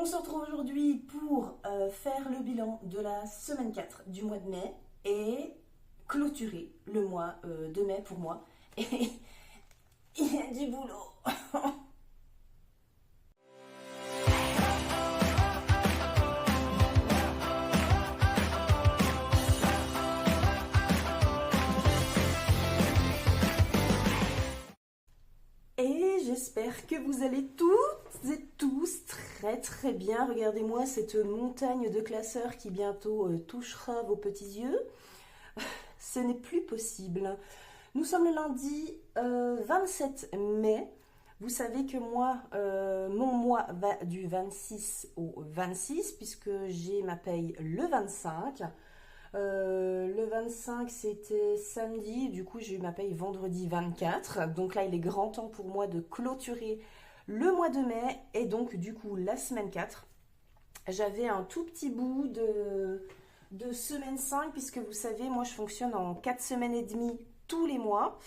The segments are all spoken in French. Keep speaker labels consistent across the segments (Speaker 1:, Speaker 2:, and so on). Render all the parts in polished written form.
Speaker 1: On se retrouve aujourd'hui pour faire le bilan de la semaine 4 du mois de mai et clôturer le mois de mai pour moi. Et il y a du boulot. Et j'espère que vous allez toutes et tous très bien. Regardez-moi cette montagne de classeurs qui bientôt touchera vos petits yeux. Ce n'est plus possible. Nous sommes le lundi 27 mai. Vous savez que moi, mon mois va du 26 au 26 puisque j'ai ma paye le 25. Le 25 c'était samedi, du coup j'ai eu ma paye vendredi 24. Donc là il est grand temps pour moi de clôturer le mois de mai et donc du coup la semaine 4. J'avais un tout petit bout de semaine 5 puisque vous savez moi je fonctionne en 4 semaines et demie tous les mois.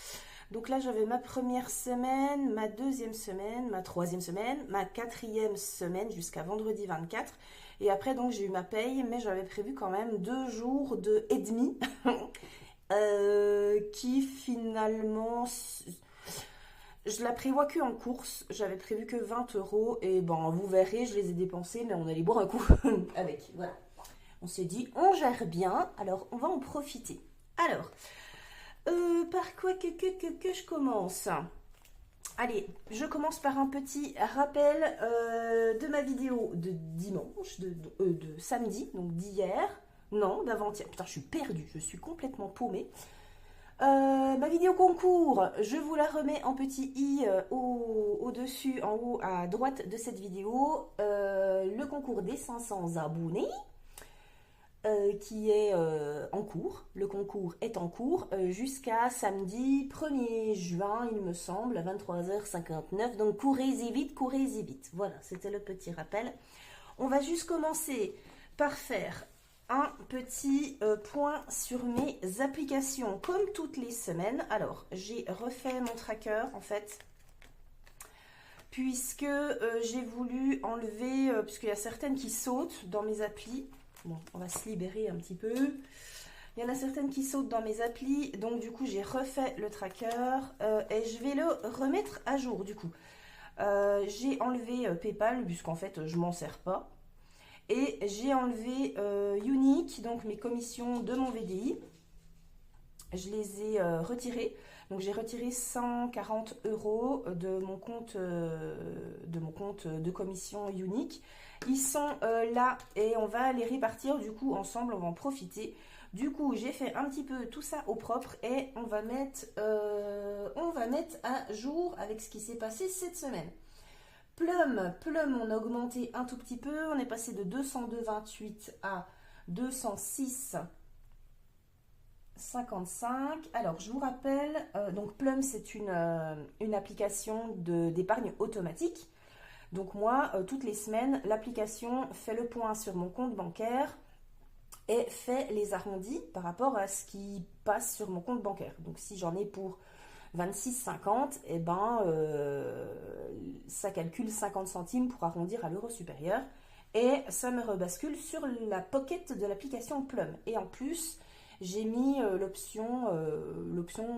Speaker 1: Donc là j'avais ma première semaine, ma deuxième semaine, ma troisième semaine, ma quatrième semaine jusqu'à vendredi 24. Et après donc j'ai eu ma paye, mais j'avais prévu quand même 2 jours et demi qui finalement je la prévois que en course. J'avais prévu que 20 € et bon vous verrez je les ai dépensés, mais on allait boire un coup avec. Voilà, on s'est dit on gère bien, alors on va en profiter. Alors par quoi que je commence? Allez, je commence par un petit rappel de ma vidéo de dimanche, de samedi, donc d'hier, non, d'avant-hier. Putain, je suis perdue, je suis complètement paumée. Ma vidéo concours, je vous la remets en petit i au-dessus, en haut à droite de cette vidéo. Le concours des 500 abonnés. Qui est en cours. Le concours est en cours jusqu'à samedi 1er juin, il me semble, à 23h59. Donc courez-y vite. Voilà, c'était le petit rappel. On va juste commencer par faire un petit point sur mes applications, comme toutes les semaines. Alors, j'ai refait mon tracker, en fait, puisque j'ai voulu enlever, puisqu'il y a certaines qui sautent dans mes applis. Bon, on va se libérer un petit peu. Il y en a certaines qui sautent dans mes applis, donc du coup j'ai refait le tracker et je vais le remettre à jour du coup. J'ai enlevé PayPal puisqu'en fait je m'en sers pas. Et j'ai enlevé Unique, donc mes commissions de mon VDI. Je les ai retirées. Donc j'ai retiré 140 € de mon compte de commission Unique. Ils sont là et on va les répartir du coup ensemble, on va en profiter. Du coup j'ai fait un petit peu tout ça au propre et on va mettre à jour avec ce qui s'est passé cette semaine. Plum, on a augmenté un tout petit peu, on est passé de 202,28 à 206,55. Alors je vous rappelle, donc Plum c'est une application d'épargne automatique. Donc moi, toutes les semaines, l'application fait le point sur mon compte bancaire et fait les arrondis par rapport à ce qui passe sur mon compte bancaire. Donc si j'en ai pour 26,50, et ben ça calcule 50 centimes pour arrondir à l'euro supérieur et ça me rebascule sur la pocket de l'application Plum. Et en plus, j'ai mis l'option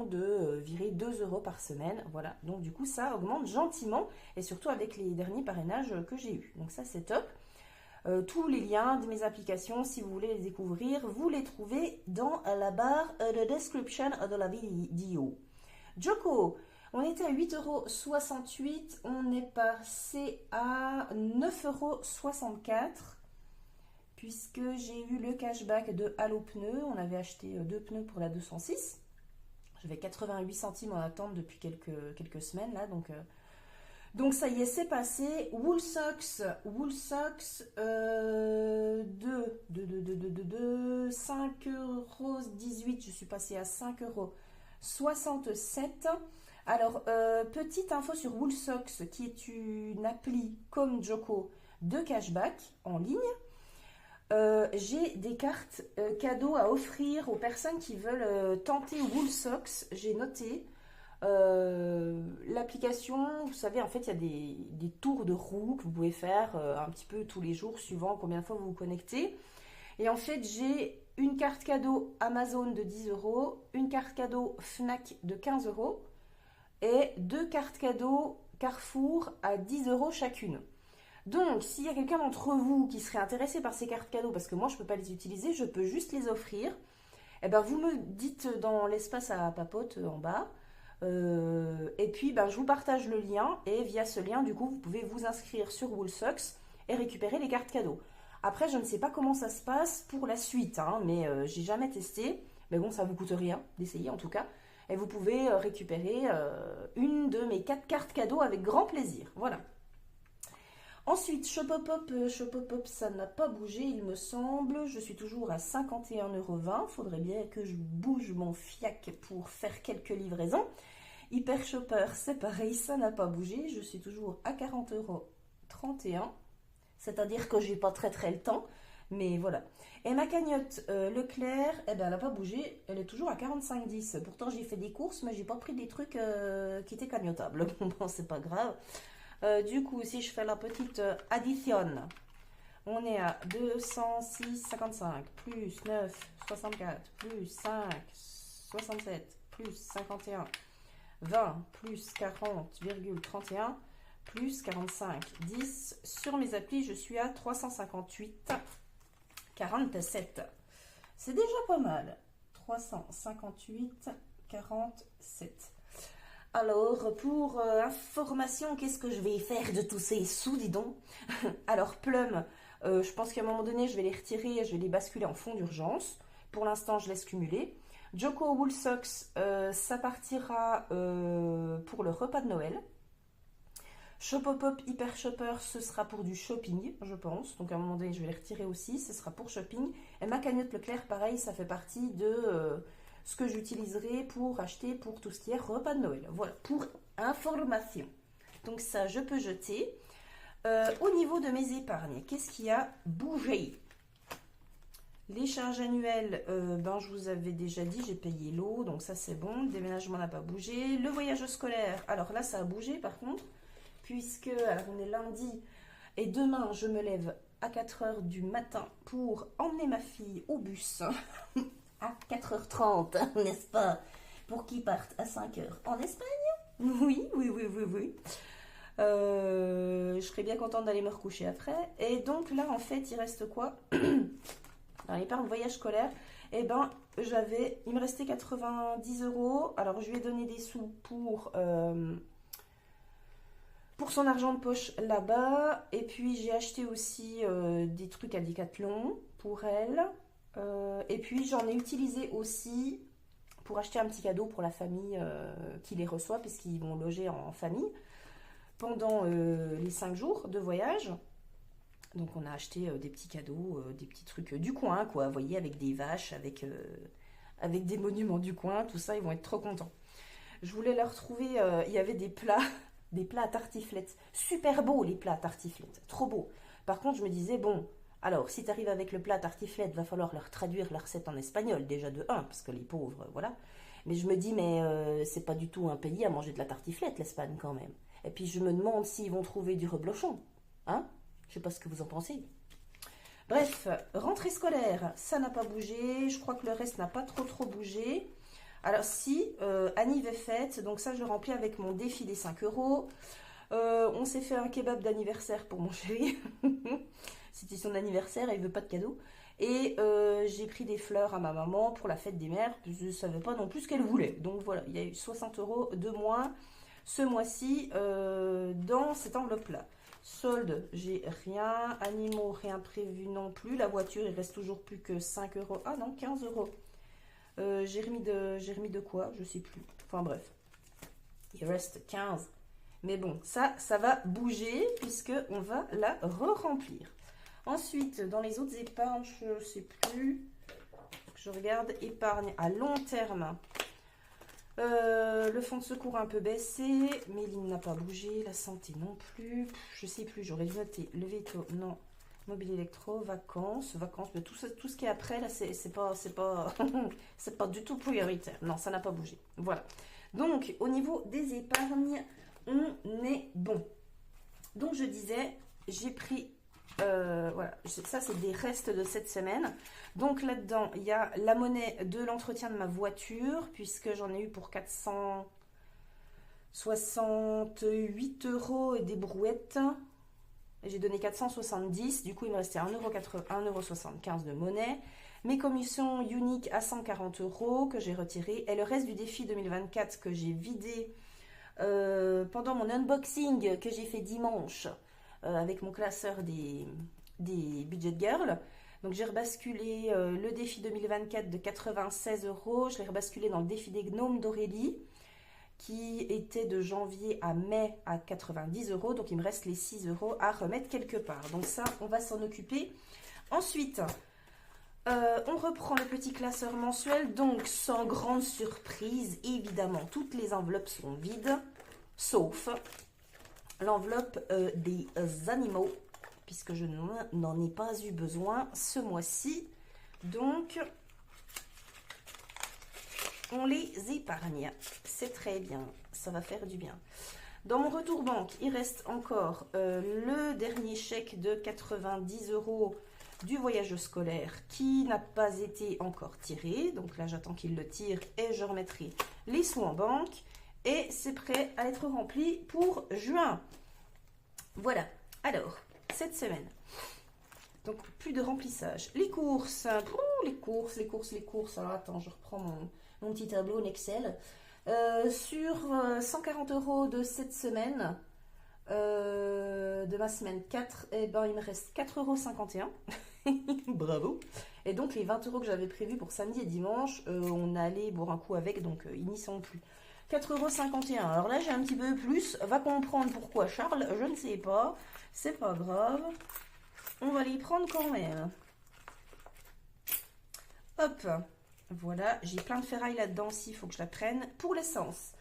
Speaker 1: de virer 2 € par semaine. Voilà, donc du coup ça augmente gentiment et surtout avec les derniers parrainages que j'ai eu. Donc ça c'est top. Tous les liens de mes applications, si vous voulez les découvrir, vous les trouvez dans la barre de description de la vidéo. Joko, on était à 8,68 €, on est passé à 9,64 € puisque j'ai eu le cashback de Allo Pneus. On avait acheté 2 pneus pour la 206. J'avais 88 centimes en attente depuis quelques semaines là, donc ça y est, c'est passé. Woolsocks de 5,18 €, je suis passée à 5,67 €. Alors, petite info sur Woolsocks, qui est une appli comme Joko de cashback en ligne. J'ai des cartes cadeaux à offrir aux personnes qui veulent tenter Woolsocks. J'ai noté L'application, vous savez, en fait, il y a des tours de roue que vous pouvez faire un petit peu tous les jours, suivant combien de fois vous vous connectez. Et en fait, j'ai une carte cadeau Amazon de 10 euros, une carte cadeau Fnac de 15 euros et deux cartes cadeaux Carrefour à 10 euros chacune. Donc, s'il y a quelqu'un d'entre vous qui serait intéressé par ces cartes cadeaux, parce que moi je ne peux pas les utiliser, je peux juste les offrir, et ben vous me dites dans l'espace à papote en bas, et puis ben, je vous partage le lien, et via ce lien, du coup, vous pouvez vous inscrire sur Woolsocks et récupérer les cartes cadeaux. Après, je ne sais pas comment ça se passe pour la suite, hein, mais j'ai jamais testé, mais bon, ça vous coûte rien d'essayer en tout cas, et vous pouvez récupérer une de mes 4 cartes cadeaux avec grand plaisir. Voilà. Ensuite, Shopopop, ça n'a pas bougé, il me semble. Je suis toujours à 51,20 €. Faudrait bien que je bouge mon fiac pour faire quelques livraisons. Hyper Shopper, c'est pareil, ça n'a pas bougé. Je suis toujours à 40,31 €. C'est-à-dire que j'ai pas très le temps. Mais voilà. Et ma cagnotte Leclerc, eh ben, elle n'a pas bougé. Elle est toujours à 45,10 €. Pourtant, j'ai fait des courses, mais j'ai pas pris des trucs qui étaient cagnottables. Bon, c'est pas grave. Du coup, si je fais la petite addition, on est à 206,55 plus 9, 64 plus 5, 67 plus 51, 20 plus 40,31 plus 45, 10. Sur mes applis, je suis à 358,47. C'est déjà pas mal. 358,47. Alors, pour information, qu'est-ce que je vais faire de tous ces sous, dis donc? Alors, Plum, je pense qu'à un moment donné, je vais les retirer et je vais les basculer en fonds d'urgence. Pour l'instant, je laisse cumuler. Joko Woolsocks, ça partira pour le repas de Noël. Shopopop Hyper Shopper, ce sera pour du shopping, je pense. Donc, à un moment donné, je vais les retirer aussi. Ce sera pour shopping. Et ma cagnotte Leclerc, pareil, ça fait partie de... ce que j'utiliserai pour acheter pour tout ce qui est repas de Noël. Voilà, pour information. Donc ça, je peux jeter. Au niveau de mes épargnes, qu'est-ce qui a bougé? Les charges annuelles, ben, je vous avais déjà dit, j'ai payé l'eau, donc ça c'est bon. Le déménagement n'a pas bougé. Le voyage scolaire, alors là ça a bougé par contre, puisque alors on est lundi, et demain je me lève à 4 h du matin pour emmener ma fille au bus. À 4h30, n'est-ce pas? Pour qu'ils partent à 5 h en Espagne? Oui. Je serais bien contente d'aller me recoucher après. Et donc là, en fait, il reste quoi? Dans l'épargne voyage scolaire, eh ben, il me restait 90 €. Alors, je lui ai donné des sous pour son argent de poche là-bas. Et puis, j'ai acheté aussi des trucs à Decathlon pour elle. Et puis j'en ai utilisé aussi pour acheter un petit cadeau pour la famille qui les reçoit, puisqu'ils vont loger en famille pendant les 5 jours de voyage. Donc on a acheté des petits cadeaux, des petits trucs du coin, quoi, vous voyez, avec des vaches, avec des monuments du coin, tout ça, ils vont être trop contents. Je voulais leur trouver, il y avait des plats à tartiflette, super beaux les plats à tartiflette, trop beaux. Par contre je me disais, bon, alors, si tu arrives avec le plat tartiflette, va falloir leur traduire la recette en espagnol, déjà de 1, parce que les pauvres, voilà. Mais je me dis, mais c'est pas du tout un pays à manger de la tartiflette, l'Espagne, quand même. Et puis, je me demande s'ils vont trouver du reblochon. Hein? Je sais pas ce que vous en pensez. Bref, rentrée scolaire, ça n'a pas bougé. Je crois que le reste n'a pas trop bougé. Alors, si, Anniv est faite, donc ça, je remplis avec mon défi des 5 €. On s'est fait un kebab d'anniversaire pour mon chéri. C'était son anniversaire et il veut pas de cadeau. Et j'ai pris des fleurs à ma maman pour la fête des mères. Je ne savais pas non plus ce qu'elle voulait. Donc voilà, il y a eu 60 € de moins ce mois-ci dans cette enveloppe-là. Solde, j'ai rien. Animaux, rien prévu non plus. La voiture, il reste toujours plus que 5 €. Ah non, 15 €. J'ai remis de quoi? Je sais plus. Enfin bref. Il reste 15. Mais bon, ça va bouger puisque on va la re-remplir. Ensuite, dans les autres épargnes, je ne sais plus. Je regarde épargne à long terme. Le fonds de secours a un peu baissé. Méline n'a pas bougé. La santé non plus. Je ne sais plus, j'aurais dû noter. Le veto, non. Mobile électro, vacances, mais tout ce qui est après, là, c'est pas, c'est pas du tout prioritaire. Non, ça n'a pas bougé. Voilà. Donc, au niveau des épargnes, on est bon. Donc, je disais, j'ai pris, voilà, ça c'est des restes de cette semaine. Donc, là-dedans, il y a la monnaie de l'entretien de ma voiture, puisque j'en ai eu pour 468 € et des brouettes. J'ai donné 470, du coup il me restait 1,75 € de monnaie. Mes commissions uniques à 140 € que j'ai retirées. Et le reste du défi 2024 que j'ai vidé pendant mon unboxing que j'ai fait dimanche avec mon classeur des Budget Girls. Donc j'ai rebasculé le défi 2024 de 96 €. Je l'ai rebasculé dans le défi des gnomes d'Aurélie, qui était de janvier à mai à 90 €. Donc il me reste les 6 € à remettre quelque part. Donc ça, on va s'en occuper. Ensuite, on reprend le petit classeur mensuel. Donc sans grande surprise, évidemment, toutes les enveloppes sont vides, sauf l'enveloppe des animaux, puisque je n'en ai pas eu besoin ce mois-ci. Donc, on les épargne. C'est très bien, ça va faire du bien. Dans mon retour banque, il reste encore le dernier chèque de 90 € du voyage scolaire qui n'a pas été encore tiré. Donc là, j'attends qu'il le tire et je remettrai les sous en banque. Et c'est prêt à être rempli pour juin. Voilà. Alors, cette semaine, donc plus de remplissage. Les courses, les courses. Alors attends, je reprends mon petit tableau en Excel. Sur 140 € de cette semaine, de ma semaine 4, eh ben, il me reste 4,51 €. Bravo. Et donc les 20 € que j'avais prévus pour samedi et dimanche, on allait boire un coup avec, donc ils n'y sont plus. 4,51 €. Alors là, j'ai un petit peu plus. Va comprendre pourquoi, Charles, je ne sais pas. C'est pas grave. On va les prendre quand même. Hop. Voilà, j'ai plein de ferraille là-dedans aussi, il faut que je la prenne. Pour l'essence.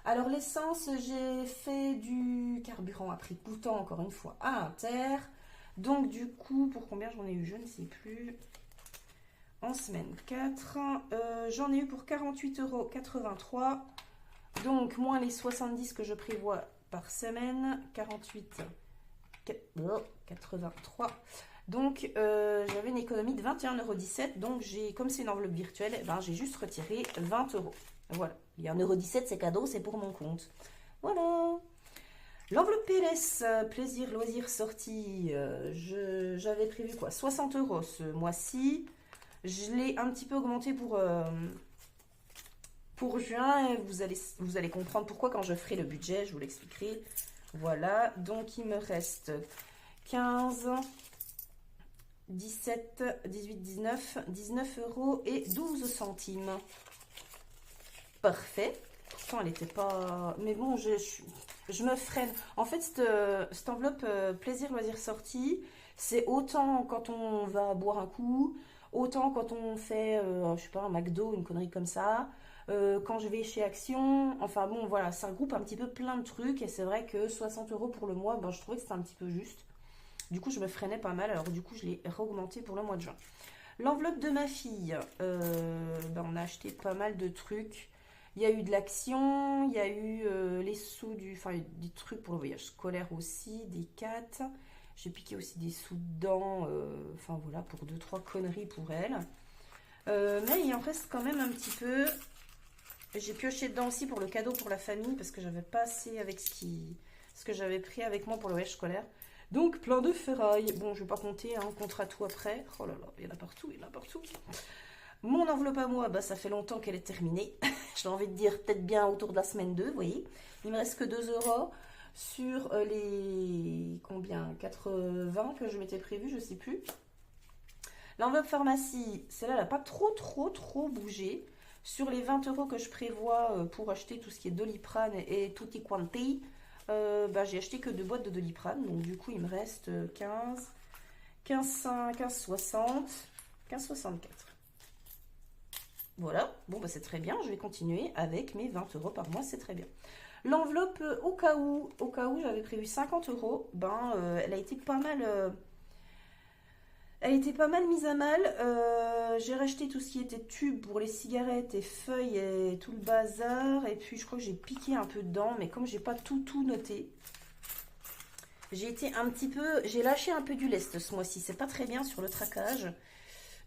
Speaker 1: Alors l'essence, j'ai fait du carburant à prix coûtant, encore une fois, à Inter. Donc du coup, pour combien j'en ai eu, je ne sais plus. En semaine 4, j'en ai eu pour 48,83 €. Donc moins les 70 que je prévois par semaine, 83. Donc j'avais une économie de 21,17 €. Donc comme c'est une enveloppe virtuelle, eh ben, j'ai juste retiré 20 €. Voilà. Il y a 1,17 €, c'est cadeau, c'est pour mon compte. Voilà. L'enveloppe PLS, plaisir, loisirs, sortie, j'avais prévu quoi, 60 € ce mois-ci. Je l'ai un petit peu augmenté pour juin. Et vous allez comprendre pourquoi quand je ferai le budget, je vous l'expliquerai. Voilà, donc il me reste 15, 17, 18, 19 € et 12 centimes. Parfait. Pourtant, elle n'était pas... Mais bon, je me freine. En fait, cette enveloppe plaisir, loisir, sortie, c'est autant quand on va boire un coup, autant quand on fait, je sais pas, un McDo, une connerie comme ça, quand je vais chez Action. Enfin bon, voilà, ça regroupe un petit peu plein de trucs. Et c'est vrai que 60 € pour le mois, ben, je trouvais que c'était un petit peu juste. Du coup, je me freinais pas mal. Alors du coup, je l'ai réaugmenté pour le mois de juin. L'enveloppe de ma fille, ben, on a acheté pas mal de trucs. Il y a eu de l'Action, il y a eu les sous des trucs pour le voyage scolaire aussi, des 4. J'ai piqué aussi des sous dedans, enfin voilà, pour 2-3 conneries pour elle. Mais il en reste quand même un petit peu. J'ai pioché dedans aussi pour le cadeau pour la famille, parce que j'avais pas assez avec ce que j'avais pris avec moi pour le voyage scolaire. Donc plein de ferraille. Bon, je vais pas compter, hein, on comptera tout après. Oh là là, il y en a partout, il y en a partout. Mon enveloppe à moi, bah, ça fait longtemps qu'elle est terminée. J'ai envie de dire peut-être bien autour de la semaine 2, vous voyez. Il me reste que 2 € sur les combien 80 que je m'étais prévu, je sais plus. L'enveloppe pharmacie, celle-là, elle n'a pas trop bougé. Sur les 20 € que je prévois pour acheter tout ce qui est Doliprane et Tutti Quanti, bah, j'ai acheté que 2 boîtes de Doliprane. Donc du coup, il me reste 15,60, 15,64. Voilà, bon bah c'est très bien, je vais continuer avec mes 20 € par mois, c'est très bien. L'enveloppe au cas où j'avais prévu 50 €, ben elle a été pas mal Elle était pas mal mise à mal. J'ai racheté tout ce qui était tube pour les cigarettes et feuilles et tout le bazar. Et puis je crois que j'ai piqué un peu dedans. Mais comme j'ai pas tout noté, j'ai été un petit peu... J'ai lâché un peu du lest ce mois-ci. C'est pas très bien sur le traquage.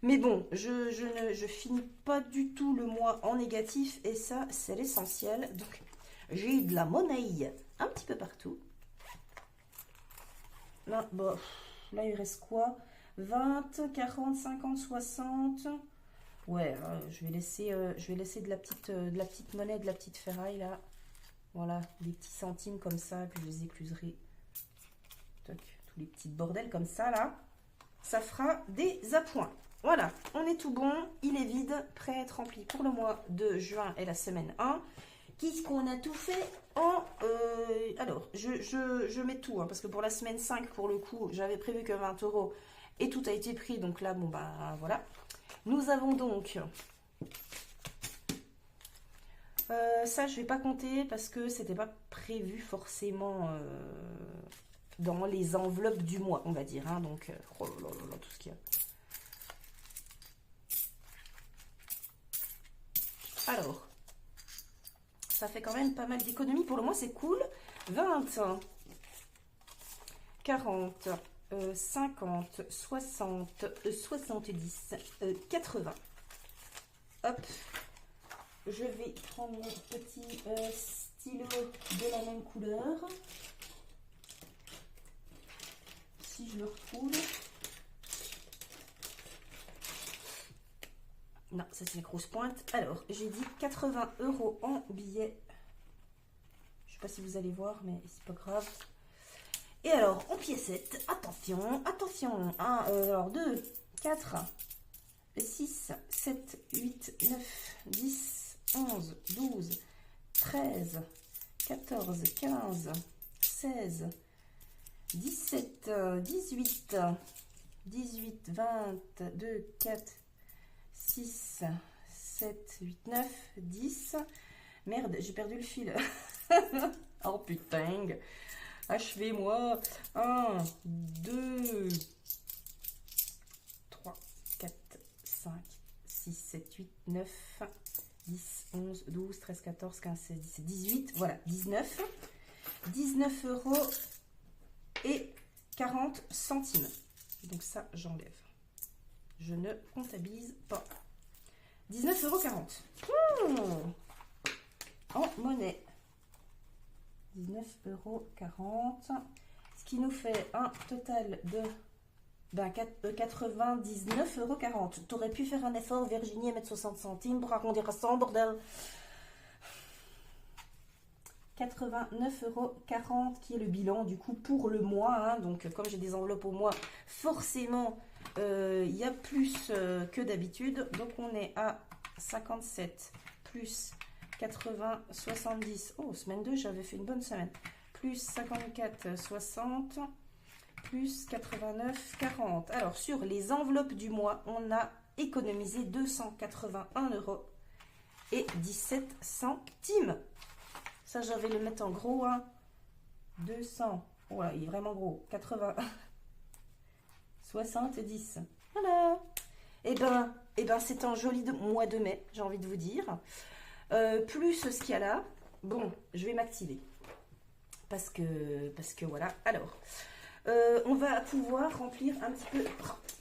Speaker 1: Mais bon, je finis pas du tout le mois en négatif. Et ça, c'est l'essentiel. Donc, j'ai eu de la monnaie un petit peu partout. Là, bon, là il reste quoi? 20, 40, 50, 60. Ouais, je vais laisser de la petite monnaie, de la petite ferraille là. Voilà, des petits centimes comme ça, puis je les écluserai. Toc, tous les petits bordels comme ça là. Ça fera des appoints. Voilà, on est tout bon, il est vide, prêt à être rempli pour le mois de juin et la semaine 1. Qu'est-ce qu'on a tout fait en... alors, je mets tout, hein, parce que pour la semaine 5, pour le coup, j'avais prévu que 20 € et tout a été pris. Donc là, bon, bah voilà. Nous avons donc... ça, je vais pas compter parce que c'était pas prévu forcément dans les enveloppes du mois, on va dire. Hein, donc, oh là là là, tout ce qu'il y a. Alors... Ça fait quand même pas mal d'économies. Pour le mois, c'est cool. 20, 40, 50, 60, 70, 80. Hop. Je vais prendre mon petit stylo de la même couleur. Si je le retrouve. Non, ça c'est les grosses pointes. Alors, j'ai dit 80 € en billets. Je sais pas si vous allez voir, mais c'est pas grave. Et alors, en piécettes, attention, attention. 1, alors 2, 4, 6, 7, 8, 9, 10, 11, 12, 13, 14, 15, 16, 17, 18, 18, 22, 4, 6, 7, 8, 9, 10. Merde, j'ai perdu le fil. Oh putain. Achevez-moi. 1, 2, 3, 4, 5, 6, 7, 8, 9, 10, 11, 12, 13, 14, 15, 16, 17, 18. Voilà, 19. 19 € et 40 centimes. Donc ça, j'enlève. Je ne comptabilise pas. 19,40 €. En monnaie. 19,40 €. Ce qui nous fait un total de 99,40 €. T'aurais pu faire un effort, Virginie, et mettre 60 centimes pour arrondir à 100, bordel. 89,40 € qui est le bilan du coup pour le mois. Hein. Donc comme j'ai des enveloppes au mois, forcément il y a plus que d'habitude. Donc on est à 57 plus 80, 70. Oh, semaine 2, j'avais fait une bonne semaine. Plus 54, 60, plus 89, 40. Alors sur les enveloppes du mois, on a économisé 281 € et 17 centimes. Ça, je vais le mettre en gros, hein. 200. Voilà, il est vraiment gros. 80. 70. Voilà. Et ben c'est un joli mois de mai, j'ai envie de vous dire. Plus ce qu'il y a là. Bon, je vais m'activer. Parce que voilà. Alors, on va pouvoir remplir un petit peu...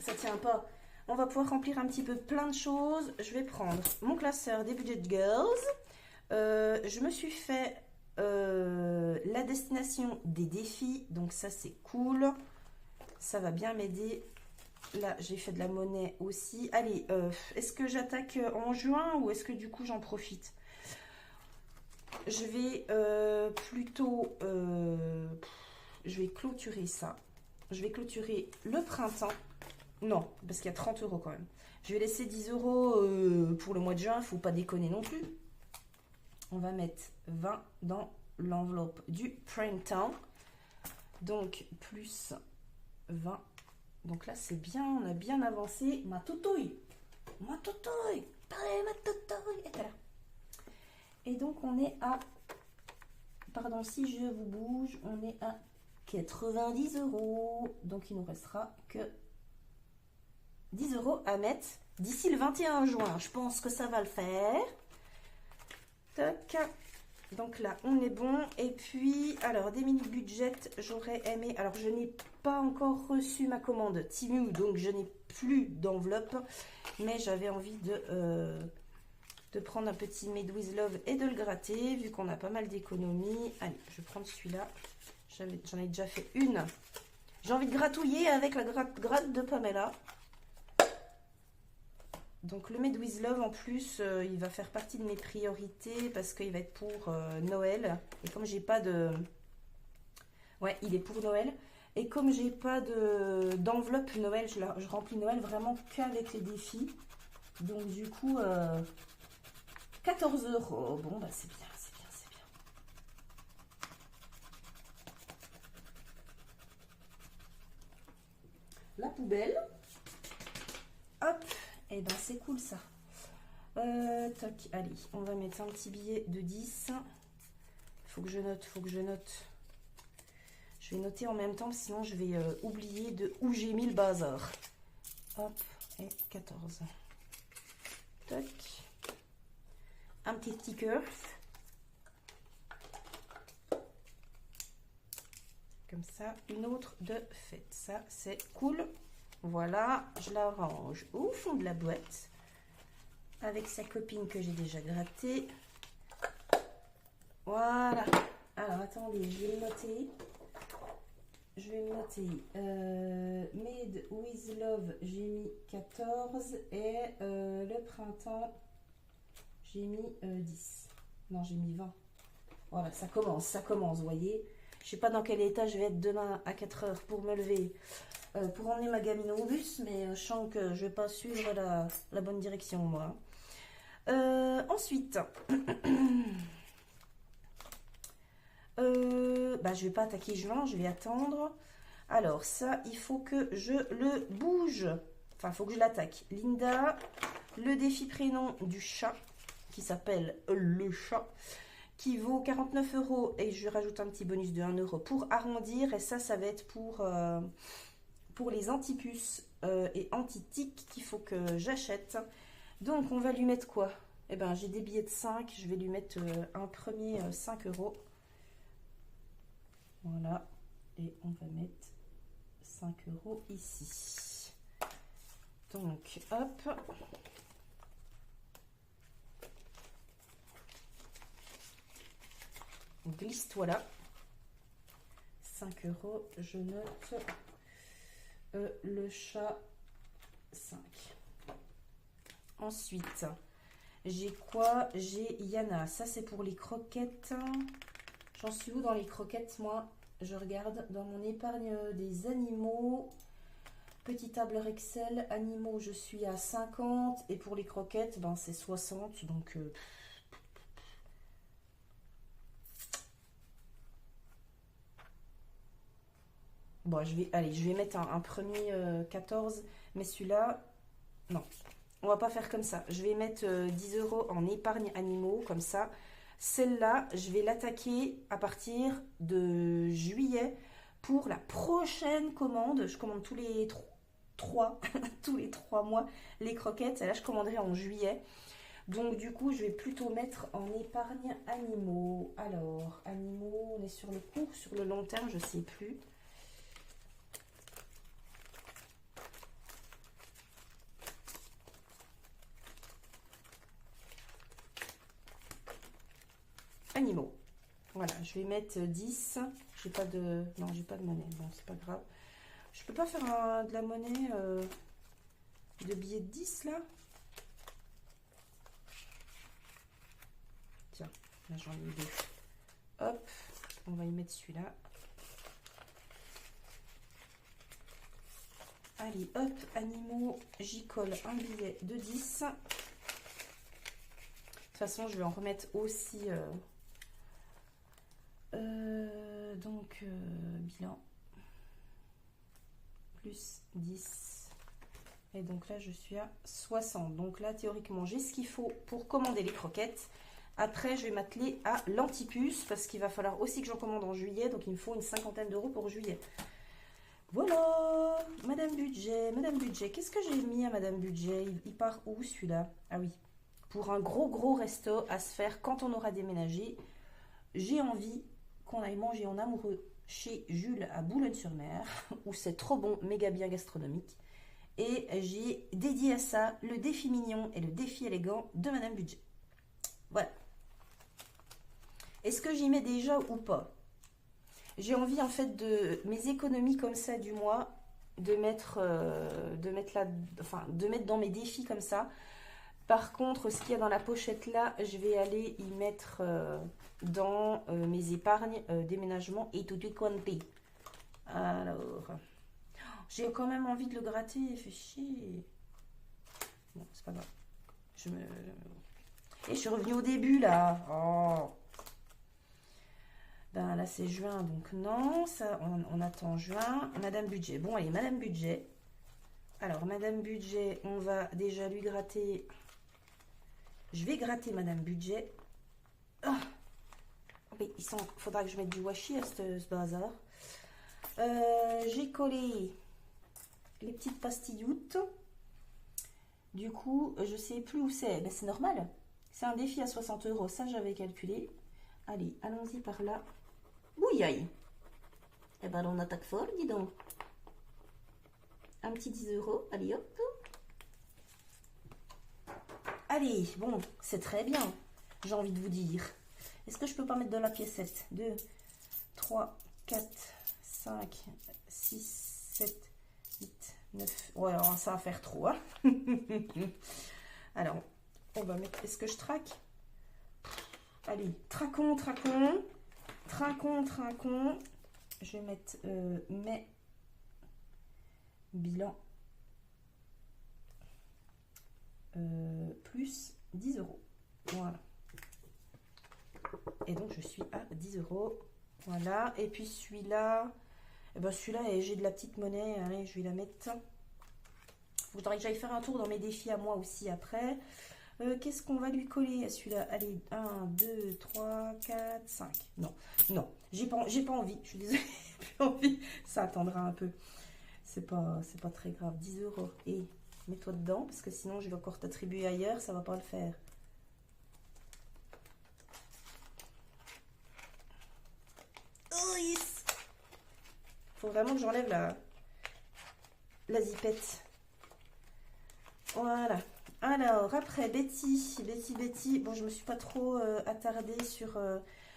Speaker 1: Ça tient pas. On va pouvoir remplir un petit peu plein de choses. Je vais prendre mon classeur des Budget Girls. Je me suis fait la destination des défis, donc ça c'est cool, ça va bien m'aider. Là j'ai fait de la monnaie aussi. Allez, est-ce que j'attaque en juin ou est-ce que du coup j'en profite? Je vais plutôt je vais clôturer ça. Je vais clôturer le printemps. Non, parce qu'il y a 30 € quand même. Je vais laisser 10 € pour le mois de juin, faut pas déconner non plus. On va mettre 20 dans l'enveloppe du printemps. Donc, plus 20. Donc là, c'est bien, on a bien avancé. Ma toutouille. Ma toutouille. Allez, ma toutouille. Et là. Et donc, on est à... Pardon, si je vous bouge, on est à 90 €. Donc, il nous restera que 10 € à mettre d'ici le 21 juin. Je pense que ça va le faire. Toc. Donc là, on est bon. Et puis, alors, des mini budgets, j'aurais aimé... Alors, je n'ai pas encore reçu ma commande Temu, donc je n'ai plus d'enveloppe. Mais j'avais envie de prendre un petit Made with Love et de le gratter, vu qu'on a pas mal d'économies. Allez, je vais prendre celui-là. J'en ai déjà fait une. J'ai envie de gratouiller avec la gratte de Pamela. Donc le Made with Love en plus, il va faire partie de mes priorités parce qu'il va être pour Noël. Et comme j'ai pas de... Ouais, il est pour Noël. Et comme j'ai pas d'enveloppe Noël, je remplis Noël vraiment qu'avec les défis. Donc du coup, 14 €. Bon, bah c'est bien, c'est bien, c'est bien. La poubelle. Hop. Et ben c'est cool ça. Toc, allez, on va mettre un petit billet de 10. Faut que je note, faut que je note. Je vais noter en même temps, sinon je vais oublier de où j'ai mis le bazar. Hop, et 14. Toc. Un petit sticker. Comme ça, une autre de fête. Ça, c'est cool. Voilà, je la range au fond de la boîte avec sa copine que j'ai déjà grattée. Voilà. Alors, attendez, je vais le noter. Je vais me noter. Made with Love, j'ai mis 14 et le printemps, j'ai mis 10. Non, j'ai mis 20. Voilà, ça commence, vous voyez. Je sais pas dans quel état je vais être demain à 4 h pour me lever. Pour emmener ma gamine au bus, mais je sens que je vais pas suivre la bonne direction, moi. Ensuite, bah, je vais pas attaquer juin, je vais attendre. Alors, ça, il faut que je le bouge. Enfin, il faut que je l'attaque. Linda, le défi prénom du chat, qui s'appelle le chat, qui vaut 49 € et je rajoute un petit bonus de 1 € pour arrondir. Et ça va être pour les antipuces et anti-tiques qu'il faut que j'achète. Donc, on va lui mettre quoi? Eh ben, j'ai des billets de 5. Je vais lui mettre un premier 5 €. Voilà. Et on va mettre 5 € ici. Donc, hop. Glisse-toi là. 5 €. Je note le chat 5. Ensuite, j'ai quoi? J'ai Yana. Ça, c'est pour les croquettes. J'en suis où dans les croquettes, moi? Je regarde dans mon épargne des animaux. Petit tableur Excel. Animaux, je suis à 50. Et pour les croquettes, ben, c'est 60. Donc, bon, je vais mettre un premier 14. Mais celui-là, non. On va pas faire comme ça. Je vais mettre 10 € en épargne animaux, comme ça. Celle-là, je vais l'attaquer à partir de juillet pour la prochaine commande. Je commande tous les 3 tous les 3 mois les croquettes. Et là, je commanderai en juillet. Donc, du coup, je vais plutôt mettre en épargne animaux. Alors, animaux, on est sur le court, sur le long terme, je ne sais plus. Animaux. Voilà, je vais mettre 10. J'ai pas de... Non, j'ai pas de monnaie. Bon, c'est pas grave. Je peux pas faire de la monnaie de billets de 10 là? Tiens, là j'en ai eu deux. Hop, on va y mettre celui-là. Allez, hop, animaux, j'y colle un billet de 10. De toute façon, je vais en remettre aussi... bilan plus 10 et donc là je suis à 60. Donc là théoriquement j'ai ce qu'il faut pour commander les croquettes. Après je vais m'atteler à l'antipuce parce qu'il va falloir aussi que j'en commande en juillet, donc il me faut une 50aine d'euros pour juillet. Voilà, Madame Budget, qu'est-ce que j'ai mis à Madame Budget? Il part où celui-là? Ah oui, pour un gros resto à se faire quand on aura déménagé. J'ai envie qu'on aille manger en amoureux chez Jules à Boulogne-sur-Mer, où c'est trop bon, méga bien gastronomique. Et j'ai dédié à ça le défi mignon et le défi élégant de Madame Budget. Voilà. Est-ce que j'y mets déjà ou pas? J'ai envie en fait de mes économies comme ça du mois, de mettre de mettre dans mes défis comme ça. Par contre, ce qu'il y a dans la pochette là, je vais aller y mettre dans mes épargnes, déménagement et tout quanti. Alors, j'ai quand même envie de le gratter, fait chier. Bon, c'est pas grave. Et je suis revenue au début là. Oh. Ben là c'est juin, donc non, ça on attend juin. Madame Budget, bon allez, Madame Budget. Alors Madame Budget, on va déjà lui gratter. Je vais gratter Madame Budget. Oh, mais faudra que je mette du washi à ce bazar. J'ai collé les petites pastilloutes. Du coup, je sais plus où c'est. Ben, c'est normal. C'est un défi à 60 €. Ça, j'avais calculé. Allez, allons-y par là. Ouille aïe. Eh ben, on attaque fort, dis donc. Un petit 10 €. Allez, hop. Allez, bon, c'est très bien. J'ai envie de vous dire. Est-ce que je peux pas mettre de la piécette? 2, 3, 4, 5, 6, 7, 8, 9. Ouais, alors ça va faire trop. Hein. Alors, on va mettre... Est-ce que je traque? Allez, traquons. Je vais mettre mes bilans plus 10 €. Voilà. Et donc, je suis à 10 €. Voilà. Et puis, celui-là, eh ben, celui-là, j'ai de la petite monnaie. Allez, je vais la mettre. Il faudrait que j'aille faire un tour dans mes défis à moi aussi après. Qu'est-ce qu'on va lui coller à celui-là? Allez, 1, 2, 3, 4, 5. Non, j'ai pas envie. Je suis désolée, j'ai plus envie. Ça attendra un peu. C'est pas très grave. 10 €. Et mets-toi dedans, parce que sinon, je vais encore t'attribuer ailleurs. Ça va pas le faire. Oh, yes. Faut vraiment que j'enlève la zipette. Voilà. Alors, après, Betty. Bon, je me suis pas trop attardée sur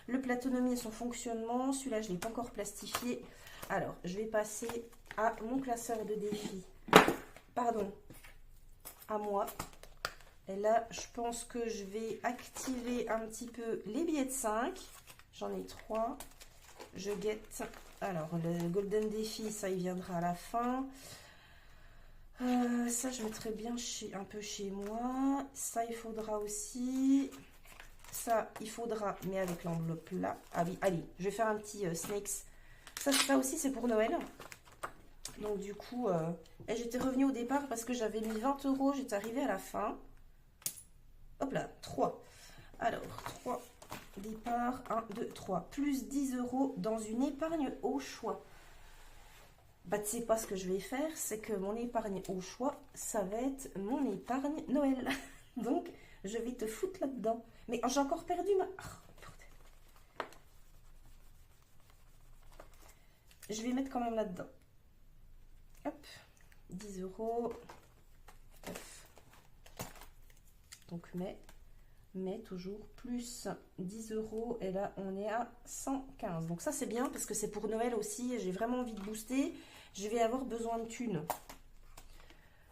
Speaker 1: le platonomie et son fonctionnement. Celui-là, je ne l'ai pas encore plastifié. Alors, je vais passer à mon classeur de défis. Pardon, à moi. Et là, je pense que je vais activer un petit peu les billets de 5. J'en ai 3. Je guette. Alors, le Golden Défi, ça, il viendra à la fin. Ça, je mettrai bien un peu chez moi. Ça, il faudra aussi. Ça, il faudra, mais avec l'enveloppe là. Ah oui, allez, je vais faire un petit Snakes. Ça aussi, c'est pour Noël. Donc, du coup, j'étais revenue au départ parce que j'avais mis 20 €. J'étais arrivée à la fin. Hop là, 3. Alors, 3 départ. 1, 2, 3. Plus 10 € dans une épargne au choix. Bah, tu sais pas ce que je vais faire, c'est que mon épargne au choix, ça va être mon épargne Noël. Donc, je vais te foutre là-dedans. Mais j'ai encore perdu ma... Oh, je vais mettre quand même là-dedans. Hop, 10 €. Hop. Donc, mais toujours plus 10 € et là on est à 115. Donc ça c'est bien parce que c'est pour Noël aussi, j'ai vraiment envie de booster. Je vais avoir besoin de thunes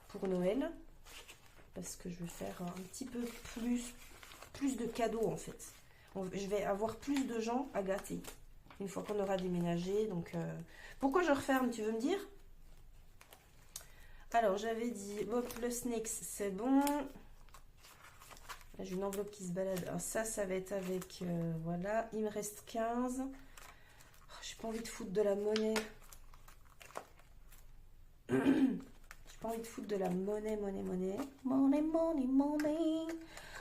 Speaker 1: pour Noël parce que je vais faire un petit peu plus de cadeaux en fait. Je vais avoir plus de gens à gâter une fois qu'on aura déménagé. Donc pourquoi je referme, tu veux me dire? Alors j'avais dit hop, le Snakes c'est bon. Là, j'ai une enveloppe qui se balade. Alors ça va être avec... voilà, il me reste 15. Oh, j'ai pas envie de foutre de la monnaie. J'ai pas envie de foutre de la monnaie. Money.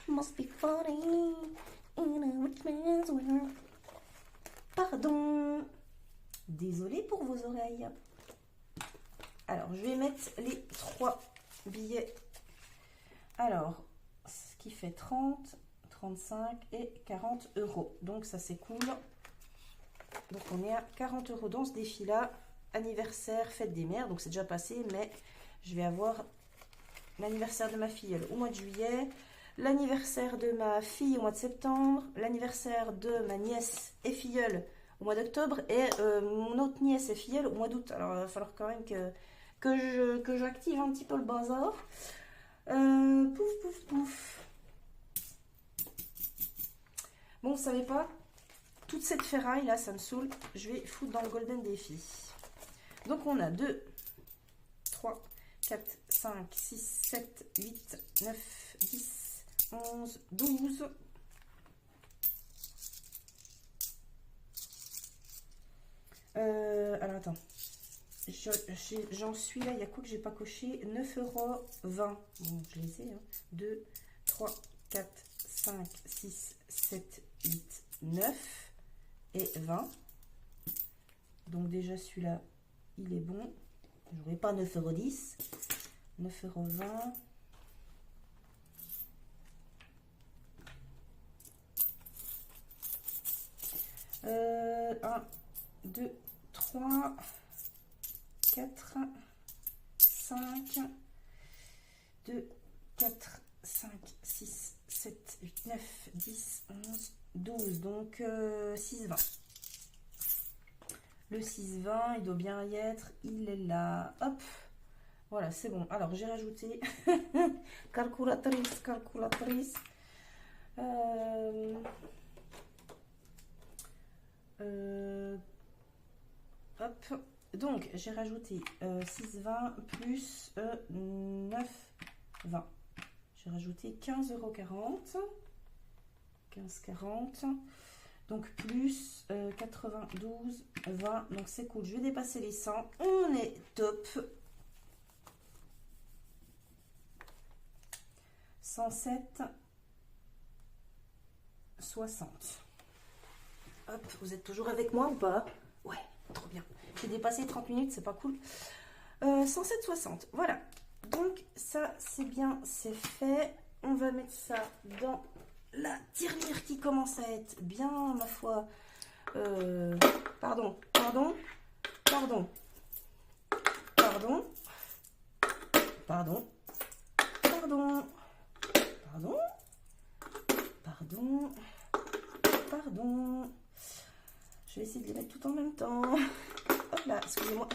Speaker 1: Must be funny in a rich man's world. Pardon. Désolée pour vos oreilles. Alors, je vais mettre les 3 billets. Alors, ce qui fait 30, 35 et 40 euros. Donc, ça, c'est cool. Donc, on est à 40 euros dans ce défi-là. Anniversaire, fête des mères. Donc, c'est déjà passé, mais je vais avoir l'anniversaire de ma fille au mois de juillet. L'anniversaire de ma fille au mois de septembre. L'anniversaire de ma nièce et filleule au mois d'octobre. Et mon autre nièce et filleule au mois d'août. Alors, il va falloir quand même que j'active un petit peu le bazar. Pouf, pouf, pouf. Bon, vous savez pas, toute cette ferraille là, ça me saoule. Je vais foutre dans le golden défi. Donc, on a 2, 3, 4, 5, 6, 7, 8, 9, 10, 11, 12. Alors, attends. J'en suis là, il y a quoi que j'ai pas coché? 9,20 €. Bon, je les ai. Hein. 2, 3, 4, 5, 6, 7, 8, 9 et 20. Donc déjà celui-là, il est bon. Je n'aurai pas 9,10 €. 9,20 €. 1, 2, 3... 4, 5, 2, 4, 5, 6, 7, 8, 9, 10, 11, 12. Donc 6,20. Le 6,20, il doit bien y être. Il est là. Hop. Voilà, c'est bon. Alors, j'ai rajouté. Calculatrice. Hop. Donc, j'ai rajouté 6,20 plus 9,20. J'ai rajouté 15,40 €. 15,40 €. Donc, plus 92,20. Donc, c'est cool. Je vais dépasser les 100. On est top. 107,60. Hop, vous êtes toujours avec moi ou pas? Ouais, trop bien. J'ai dépassé 30 minutes, c'est pas cool. 107,60. Voilà. Donc, ça, c'est bien, c'est fait. On va mettre ça dans la tirelire qui commence à être bien, ma foi. Pardon. Je vais essayer de les mettre tout en même temps. Hop là, excusez-moi.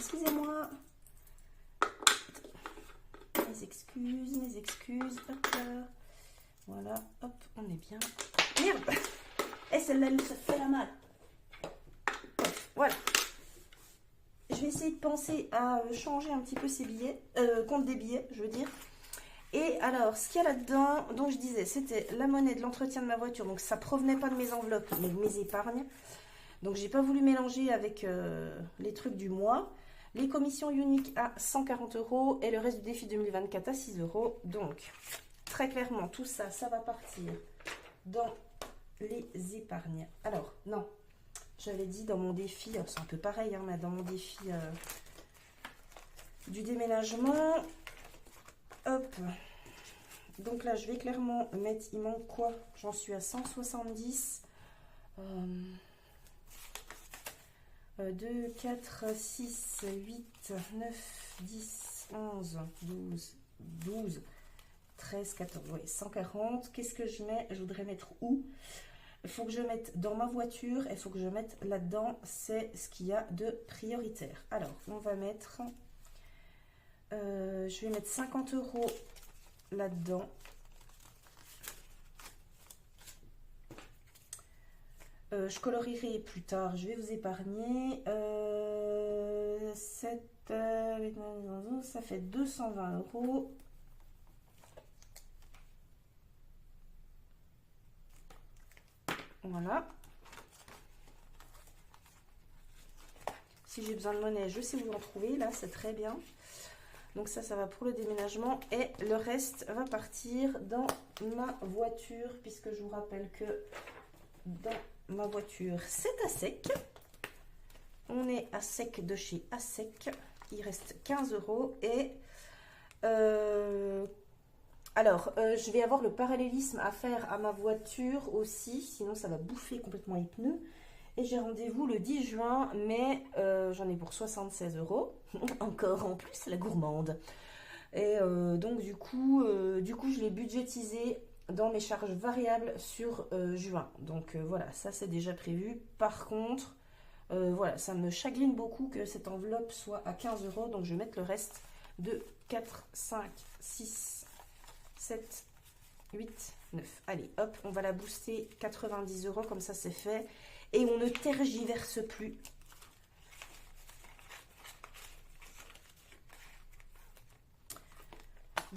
Speaker 1: Mes excuses. Hop là. Voilà, hop, on est bien. Merde. Et celle-là, elle se fait la malle. Voilà. Je vais essayer de penser à changer un petit peu ces billets. Compte des billets, je veux dire. Et alors, ce qu'il y a là-dedans, donc je disais, c'était la monnaie de l'entretien de ma voiture. Donc, ça provenait pas de mes enveloppes, mais de mes épargnes. Donc, j'ai pas voulu mélanger avec les trucs du mois. Les commissions uniques à 140 € et le reste du défi 2024 à 6 €. Donc, très clairement, tout ça, ça va partir dans les épargnes. Alors, non, j'avais dit dans mon défi, c'est un peu pareil, hein, mais dans mon défi du déménagement. Hop. Donc là, je vais clairement mettre, il manque quoi? J'en suis à 170. 2, 4, 6, 8, 9, 10, 11, 12, 13, 14, oui, 140. Qu'est-ce que je mets? Je voudrais mettre où? Il faut que je mette dans ma voiture, il faut que je mette là-dedans, c'est ce qu'il y a de prioritaire. Alors, on va mettre, je vais mettre 50 € là-dedans. Je colorierai plus tard, je vais vous épargner. 7, ça fait 220 €. Voilà. Si j'ai besoin de monnaie, je sais où en trouver. Là, c'est très bien. Donc ça va pour le déménagement. Et le reste va partir dans ma voiture, puisque je vous rappelle que dans ma voiture, c'est à sec. On est à sec de chez à sec. il reste 15 € et je vais avoir le parallélisme à faire à ma voiture aussi, sinon ça va bouffer complètement les pneus. Et j'ai rendez-vous le 10 juin, mais j'en ai pour 76 €. Encore en plus, la gourmande. Et donc du coup, je l'ai budgétisé dans mes charges variables sur juin. Donc voilà, ça c'est déjà prévu. Par contre, voilà, ça me chagrine beaucoup que cette enveloppe soit à 15 €. Donc je vais mettre le reste de 4, 5, 6, 7, 8, 9. Allez, hop, on va la booster 90 € comme ça c'est fait. Et on ne tergiverse plus.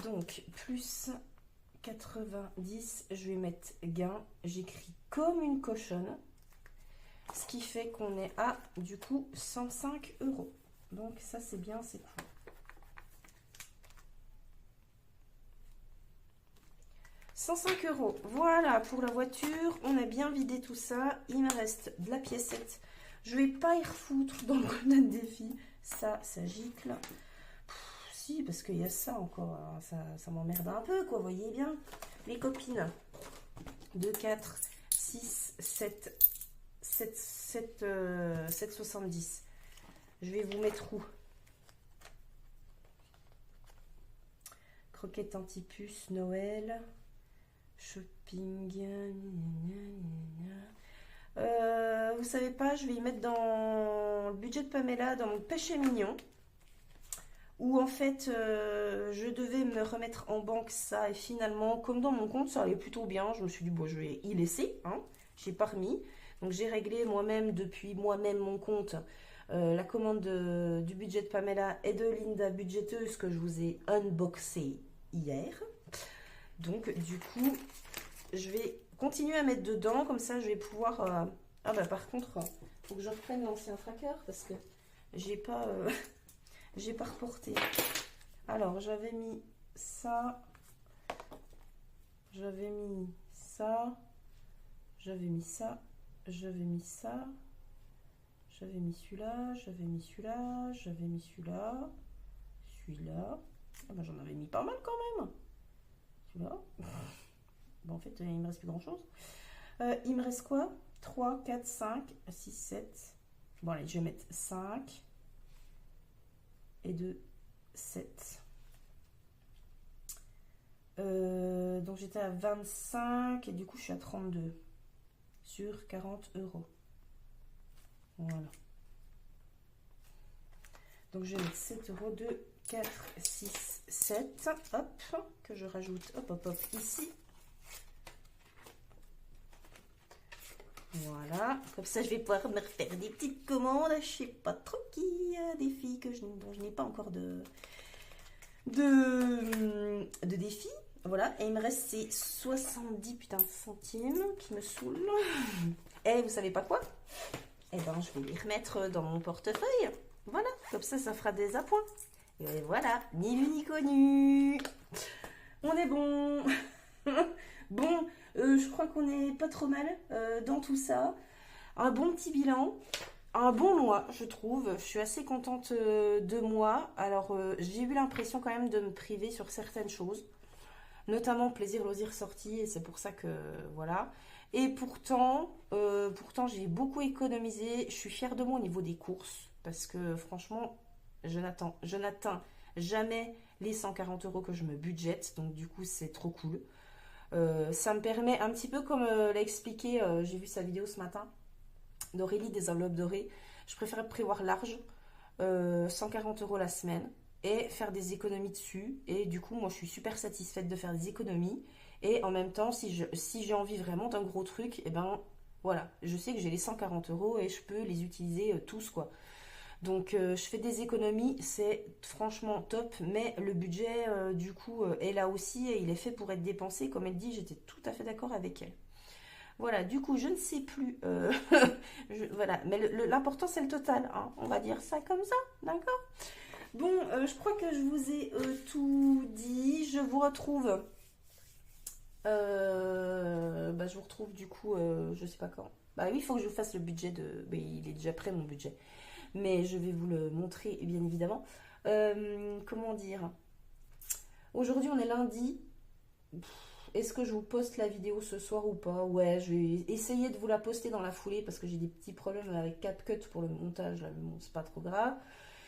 Speaker 1: Donc, plus 90, je vais mettre gain. J'écris comme une cochonne. Ce qui fait qu'on est à, du coup, 105 €. Donc, ça, c'est bien, c'est cool. « 105 €. Voilà, pour la voiture, on a bien vidé tout ça. Il me reste de la piécette. Je vais pas y refoutre dans le Conan défi. Ça gicle. Si, parce qu'il y a ça encore. Hein. Ça m'emmerde un peu, quoi. Vous voyez bien. Les copines. 2, 4, 6, 7, 7,70. Je vais vous mettre où? Croquette anti-puce, Noël. Shopping. Vous savez pas, je vais y mettre dans le budget de Pamela, dans mon péché mignon. Où en fait, je devais me remettre en banque ça. Et finalement, comme dans mon compte, ça allait plutôt bien. Je me suis dit, bon, je vais y laisser. Hein. J'ai pas remis. Donc j'ai réglé moi-même, depuis moi-même mon compte, la commande du budget de Pamela et de Linda Budgeteuse que je vous ai unboxé hier. Donc du coup, je vais continuer à mettre dedans, comme ça je vais pouvoir... Ah bah par contre, il faut que je reprenne l'ancien tracker parce que j'ai pas, j'ai pas reporté. Alors j'avais mis ça, j'avais mis ça, j'avais mis ça, j'avais mis ça, j'avais mis celui-là, j'avais mis celui-là, j'avais mis celui-là, celui-là. Ah bah j'en avais mis pas mal quand même. Celui-là. Bon, en fait, il me reste plus grand chose. Il me reste quoi? 3, 4, 5, 6, 7. Bon, allez, je vais mettre 5 et 2, 7. Donc, j'étais à 25 et du coup, je suis à 32 sur 40 €. Voilà. Donc, je vais mettre 7 €, 2, 4, 6, 7. Hop, que je rajoute, hop, hop, hop, ici. Voilà, comme ça je vais pouvoir me refaire des petites commandes. Je sais pas trop qui, des filles dont je n'ai pas encore de défis. Voilà, et il me reste ces 70 putain de centimes qui me saoulent. Et vous savez pas quoi? Eh ben je vais les remettre dans mon portefeuille. Voilà, comme ça fera des appoints. Et voilà, ni lu ni connu. On est bon. Bon, je crois qu'on est pas trop mal dans tout ça. Un bon petit bilan, un bon mois, je trouve. Je suis assez contente de moi. Alors, j'ai eu l'impression quand même de me priver sur certaines choses, notamment plaisir, loisirs, sorties, et c'est pour ça que voilà. Et pourtant j'ai beaucoup économisé. Je suis fière de moi au niveau des courses, parce que franchement, je n'atteins jamais les 140 € que je me budgète. Donc du coup, c'est trop cool. Ça me permet un petit peu comme l'a expliqué, j'ai vu sa vidéo ce matin d'Aurélie des enveloppes dorées. Je préfère prévoir large, 140 € la semaine et faire des économies dessus. Et du coup, moi je suis super satisfaite de faire des économies. Et en même temps, si j'ai envie vraiment d'un gros truc, et ben voilà, je sais que j'ai les 140 € et je peux les utiliser tous quoi. Donc je fais des économies, c'est franchement top, mais le budget du coup est là aussi et il est fait pour être dépensé. Comme elle dit, j'étais tout à fait d'accord avec elle. Voilà, du coup je ne sais plus, voilà, mais l'important c'est le total, hein, on va dire ça comme ça, d'accord? Bon, je crois que je vous ai tout dit, je vous retrouve, je vous retrouve du coup, je sais pas quand. Bah oui, il faut que je vous fasse le budget de, mais il est déjà prêt mon budget. mais je vais vous le montrer bien évidemment. Comment dire? Aujourd'hui on est lundi. Est-ce que je vous poste la vidéo ce soir ou pas? Ouais, je vais essayer de vous la poster dans la foulée parce que j'ai des petits problèmes avec CapCut pour le montage, là, mais bon, c'est pas trop grave.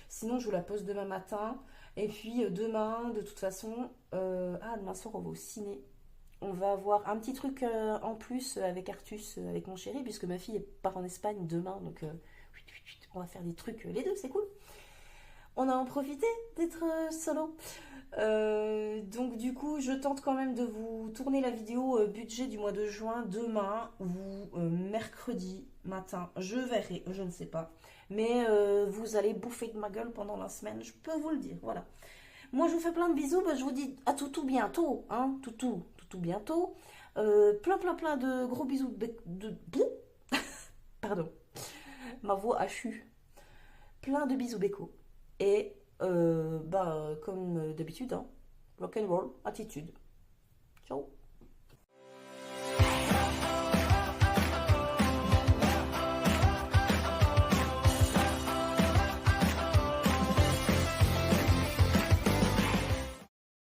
Speaker 1: Sinon, je vous la poste demain matin. Et puis demain, de toute façon, demain soir, on va au ciné. On va avoir un petit truc en plus avec Artus, avec mon chéri, puisque ma fille part en Espagne demain, donc on va faire des trucs les deux, c'est cool. On a en profité d'être solo. Donc du coup, je tente quand même de vous tourner la vidéo budget du mois de juin demain ou mercredi matin. Je verrai, je ne sais pas. Mais vous allez bouffer de ma gueule pendant la semaine, je peux vous le dire. Voilà. Moi, je vous fais plein de bisous. Bah, je vous dis à tout bientôt, hein, tout bientôt. Plein de gros bisous Pardon, ma voix a chu. Plein de bisous béco. Et comme d'habitude, hein, rock and roll attitude. Ciao.